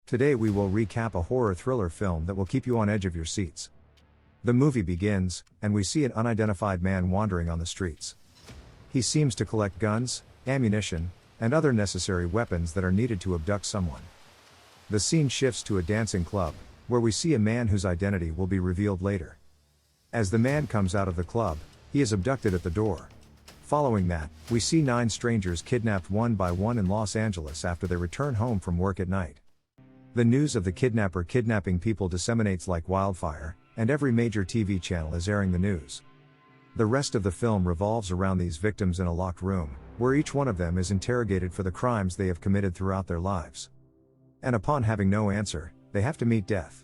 Today we will recap a horror thriller film that will keep you on edge of your seats. The movie begins, and we see an unidentified man wandering on the streets. He seems to collect guns, ammunition, and other necessary weapons that are needed to abduct someone. The scene shifts to a dancing club, where we see a man whose identity will be revealed later. As the man comes out of the club, he is abducted at the door. Following that, we see 9 strangers kidnapped one by one in Los Angeles after they return home from work at night. The news of the kidnapper kidnapping people disseminates like wildfire, and every major TV channel is airing the news. The rest of the film revolves around these victims in a locked room, where each one of them is interrogated for the crimes they have committed throughout their lives. And upon having no answer, they have to meet death.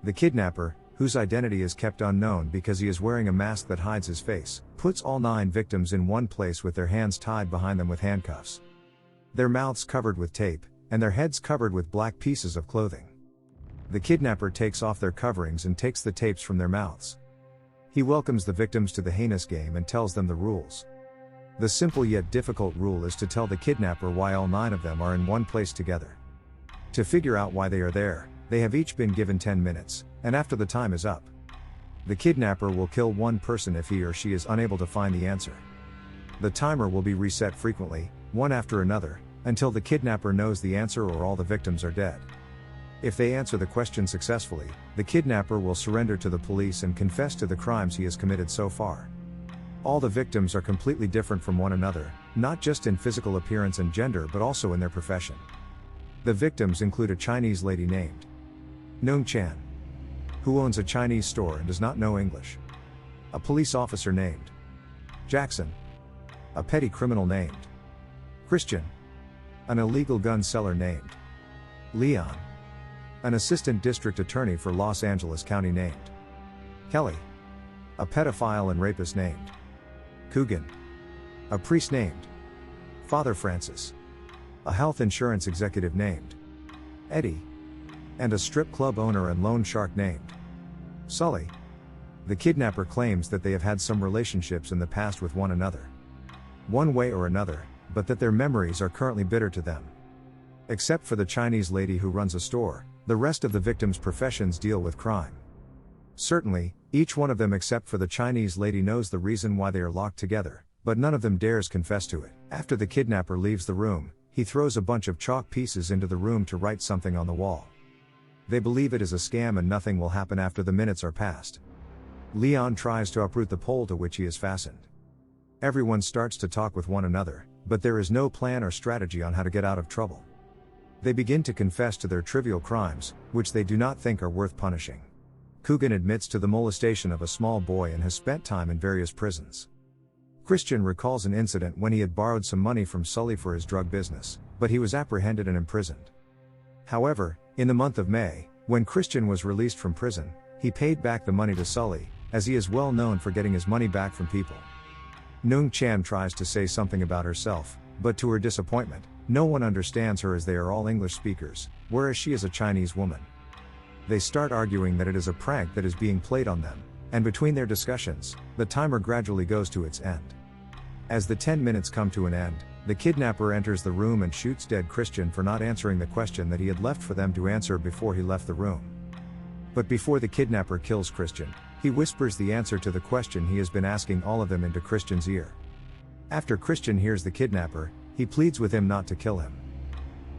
The kidnapper, whose identity is kept unknown because he is wearing a mask that hides his face, puts all 9 victims in one place with their hands tied behind them with handcuffs. Their mouths covered with tape, and their heads covered with black pieces of clothing. The kidnapper takes off their coverings and takes the tapes from their mouths. He welcomes the victims to the heinous game and tells them the rules. The simple yet difficult rule is to tell the kidnapper why all 9 of them are in one place together. To figure out why they are there, they have each been given 10 minutes, and after the time is up, the kidnapper will kill one person if he or she is unable to find the answer. The timer will be reset frequently, one after another, until the kidnapper knows the answer or all the victims are dead. If they answer the question successfully, the kidnapper will surrender to the police and confess to the crimes he has committed so far. All the victims are completely different from one another, not just in physical appearance and gender but also in their profession. The victims include a Chinese lady named Nung Chan, who owns a Chinese store and does not know English. A police officer named Jackson. A petty criminal named Christian. An illegal gun seller named Leon. An assistant district attorney for Los Angeles County named Kelly. A pedophile and rapist named Coogan. A priest named Father Francis. A health insurance executive named Eddie. And a strip club owner and loan shark named Sully. The kidnapper claims that they have had some relationships in the past with one another, one way or another, but that their memories are currently bitter to them. Except for the Chinese lady who runs a store, the rest of the victims' professions deal with crime. Certainly, each one of them except for the Chinese lady knows the reason why they are locked together, but none of them dares confess to it. After the kidnapper leaves the room, he throws a bunch of chalk pieces into the room to write something on the wall. They believe it is a scam and nothing will happen after the minutes are passed. Leon tries to uproot the pole to which he is fastened. Everyone starts to talk with one another, but there is no plan or strategy on how to get out of trouble. They begin to confess to their trivial crimes, which they do not think are worth punishing. Coogan admits to the molestation of a small boy and has spent time in various prisons. Christian recalls an incident when he had borrowed some money from Sully for his drug business, but he was apprehended and imprisoned. However, in the month of May, when Christian was released from prison, he paid back the money to Sully, as he is well known for getting his money back from people. Nung Chan tries to say something about herself, but to her disappointment, no one understands her as they are all English speakers, whereas she is a Chinese woman. They start arguing that it is a prank that is being played on them, and between their discussions, the timer gradually goes to its end. As the 10 minutes come to an end, the kidnapper enters the room and shoots dead Christian for not answering the question that he had left for them to answer before he left the room. But before the kidnapper kills Christian, he whispers the answer to the question he has been asking all of them into Christian's ear. After Christian hears the kidnapper, he pleads with him not to kill him.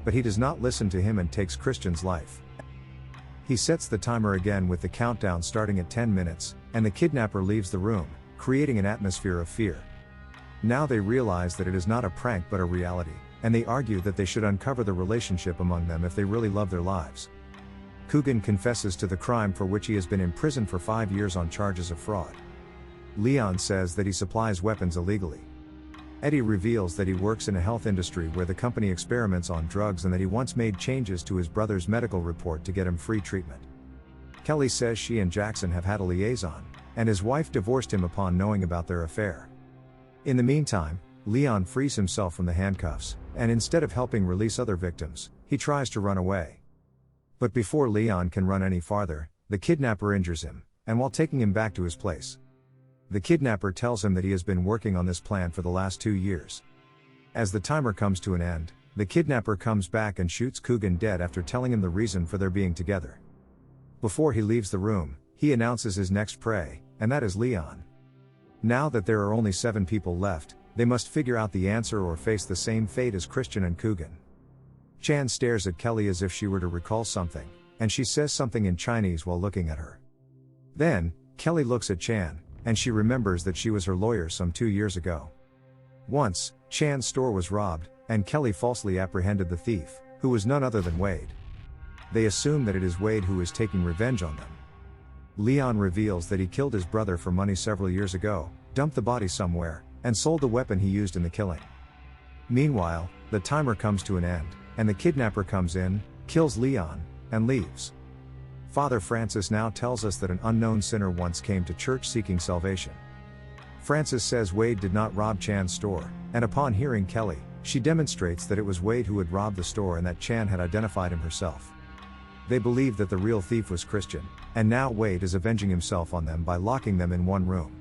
But he does not listen to him and takes Christian's life. He sets the timer again with the countdown starting at 10 minutes, and the kidnapper leaves the room, creating an atmosphere of fear. Now they realize that it is not a prank but a reality, and they argue that they should uncover the relationship among them if they really love their lives. Coogan confesses to the crime for which he has been imprisoned for 5 years on charges of fraud. Leon says that he supplies weapons illegally. Eddie reveals that he works in a health industry where the company experiments on drugs and that he once made changes to his brother's medical report to get him free treatment. Kelly says she and Jackson have had a liaison, and his wife divorced him upon knowing about their affair. In the meantime, Leon frees himself from the handcuffs, and instead of helping release other victims, he tries to run away. But before Leon can run any farther, the kidnapper injures him, and while taking him back to his place, the kidnapper tells him that he has been working on this plan for the last 2 years. As the timer comes to an end, the kidnapper comes back and shoots Coogan dead after telling him the reason for their being together. Before he leaves the room, he announces his next prey, and that is Leon. Now that there are only 7 people left, they must figure out the answer or face the same fate as Christian and Coogan. Chan stares at Kelly as if she were to recall something, and she says something in Chinese while looking at her. Then, Kelly looks at Chan, and she remembers that she was her lawyer some 2 years ago. Once, Chan's store was robbed, and Kelly falsely apprehended the thief, who was none other than Wade. They assume that it is Wade who is taking revenge on them. Leon reveals that he killed his brother for money several years ago, dumped the body somewhere, and sold the weapon he used in the killing. Meanwhile, the timer comes to an end, and the kidnapper comes in, kills Leon, and leaves. Father Francis now tells us that an unknown sinner once came to church seeking salvation. Francis says Wade did not rob Chan's store, and upon hearing Kelly, she demonstrates that it was Wade who had robbed the store and that Chan had identified him herself. They believe that the real thief was Christian, and now Wade is avenging himself on them by locking them in one room.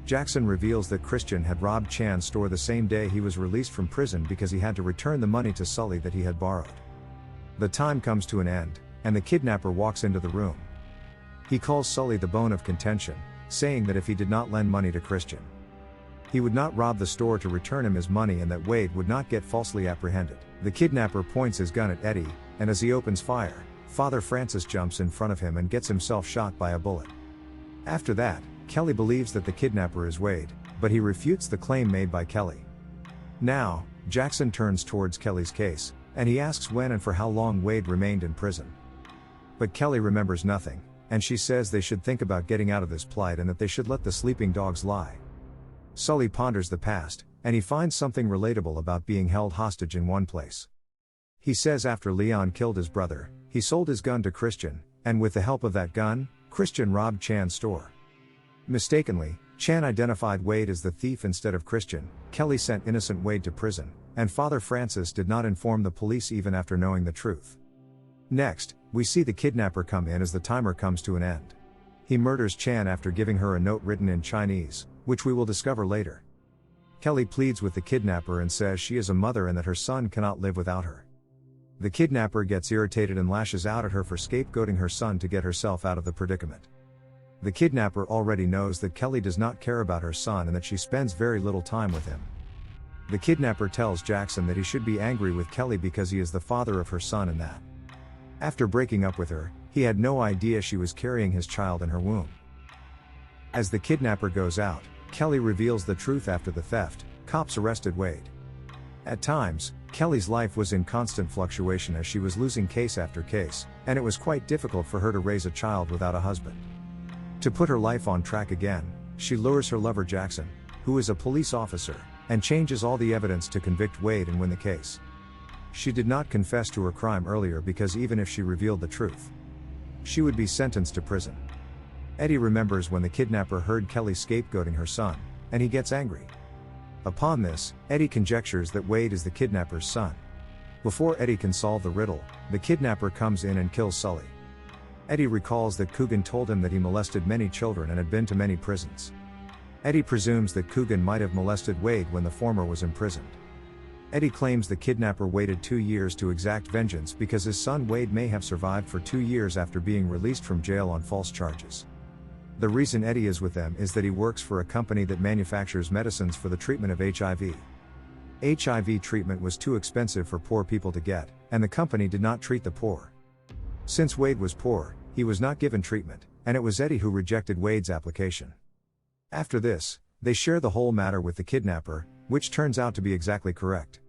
Jackson reveals that Christian had robbed Chan's store the same day he was released from prison because he had to return the money to Sully that he had borrowed. The time comes to an end, and the kidnapper walks into the room. He calls Sully the bone of contention, saying that if he did not lend money to Christian, he would not rob the store to return him his money and that Wade would not get falsely apprehended. The kidnapper points his gun at Eddie, and as he opens fire, Father Francis jumps in front of him and gets himself shot by a bullet. After that, Kelly believes that the kidnapper is Wade, but he refutes the claim made by Kelly. Now, Jackson turns towards Kelly's case, and he asks when and for how long Wade remained in prison. But Kelly remembers nothing, and she says they should think about getting out of this plight and that they should let the sleeping dogs lie. Sully ponders the past, and he finds something relatable about being held hostage in one place. He says after Leon killed his brother, he sold his gun to Christian, and with the help of that gun, Christian robbed Chan's store. Mistakenly, Chan identified Wade as the thief instead of Christian. Kelly sent innocent Wade to prison, and Father Francis did not inform the police even after knowing the truth. Next, we see the kidnapper come in as the timer comes to an end. He murders Chan after giving her a note written in Chinese, which we will discover later. Kelly pleads with the kidnapper and says she is a mother and that her son cannot live without her. The kidnapper gets irritated and lashes out at her for scapegoating her son to get herself out of the predicament. The kidnapper already knows that Kelly does not care about her son and that she spends very little time with him. The kidnapper tells Jackson that he should be angry with Kelly because he is the father of her son and that, after breaking up with her, he had no idea she was carrying his child in her womb. As the kidnapper goes out, Kelly reveals the truth after the theft. Cops arrested Wade. At times, Kelly's life was in constant fluctuation as she was losing case after case, and it was quite difficult for her to raise a child without a husband. To put her life on track again, she lures her lover Jackson, who is a police officer, and changes all the evidence to convict Wade and win the case. She did not confess to her crime earlier because even if she revealed the truth, she would be sentenced to prison. Eddie remembers when the kidnapper heard Kelly scapegoating her son, and he gets angry. Upon this, Eddie conjectures that Wade is the kidnapper's son. Before Eddie can solve the riddle, the kidnapper comes in and kills Sully. Eddie recalls that Coogan told him that he molested many children and had been to many prisons. Eddie presumes that Coogan might have molested Wade when the former was imprisoned. Eddie claims the kidnapper waited 2 years to exact vengeance because his son Wade may have survived for 2 years after being released from jail on false charges. The reason Eddie is with them is that he works for a company that manufactures medicines for the treatment of HIV. HIV treatment was too expensive for poor people to get, and the company did not treat the poor. Since Wade was poor, he was not given treatment, and it was Eddie who rejected Wade's application. After this, they share the whole matter with the kidnapper, which turns out to be exactly correct.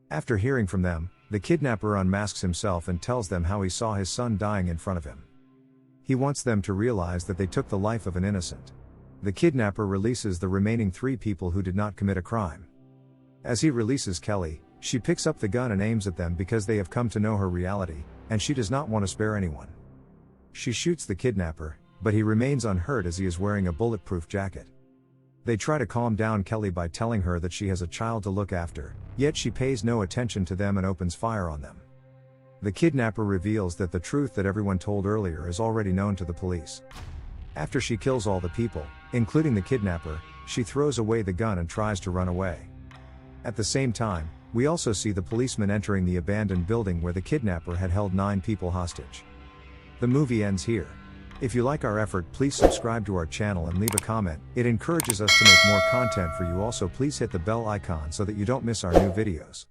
After hearing from them, the kidnapper unmasks himself and tells them how he saw his son dying in front of him. He wants them to realize that they took the life of an innocent. The kidnapper releases the remaining 3 people who did not commit a crime. As he releases Kelly, she picks up the gun and aims at them because they have come to know her reality, and she does not want to spare anyone. She shoots the kidnapper, but he remains unhurt as he is wearing a bulletproof jacket. They try to calm down Kelly by telling her that she has a child to look after, yet she pays no attention to them and opens fire on them. The kidnapper reveals that the truth that everyone told earlier is already known to the police. After she kills all the people, including the kidnapper, she throws away the gun and tries to run away. At the same time, We also see the policeman entering the abandoned building where the kidnapper had held 9 people hostage. The movie ends here. If you like our effort, please subscribe to our channel and leave a comment. It encourages us to make more content for you. Also, please hit the bell icon so that you don't miss our new videos.